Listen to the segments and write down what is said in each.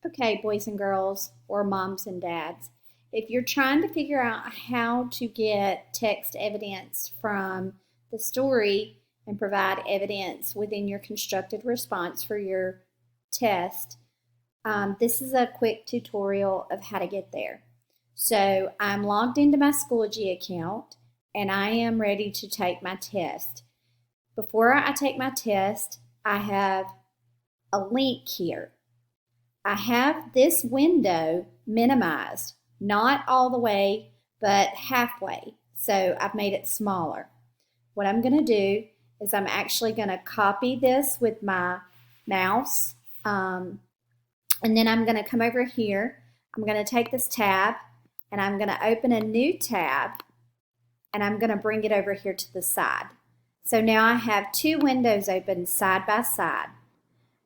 Okay, boys and girls, or moms and dads, if you're trying to figure out how to get text evidence from the story and provide evidence within your constructed response for your test, this is a quick tutorial of how to get there. So I'm logged into my Schoology account and I am ready to take my test. Before I take my test, I have a link here. I have this window minimized, not all the way, but halfway. So I've made it smaller. What I'm going to do is I'm actually going to copy this with my mouse. And then I'm going to come over here. I'm going to take this tab and I'm going to open a new tab and I'm going to bring it over here to the side. So now I have two windows open side by side.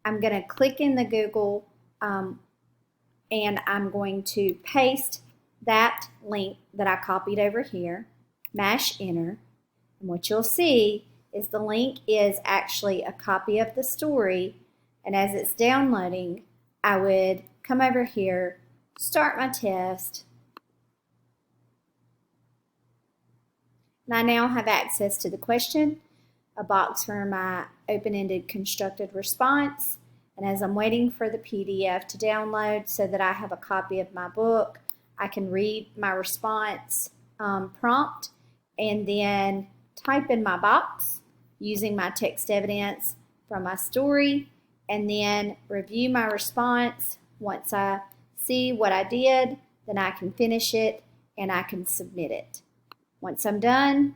I'm going to click in the Google and I'm going to paste that link that I copied over here, mash enter, and what you'll see is the link is actually a copy of the story, and as it's downloading, I would come over here, start my test, and I now have access to the question, a box for my open-ended constructed response, and as I'm waiting for the PDF to download so that I have a copy of my book, I can read my response prompt and then type in my box using my text evidence from my story and then review my response. Once I see what I did, then I can finish it and I can submit it. Once I'm done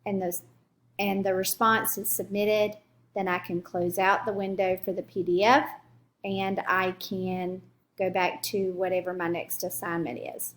and the response is submitted, then I can close out the window for the PDF and I can go back to whatever my next assignment is.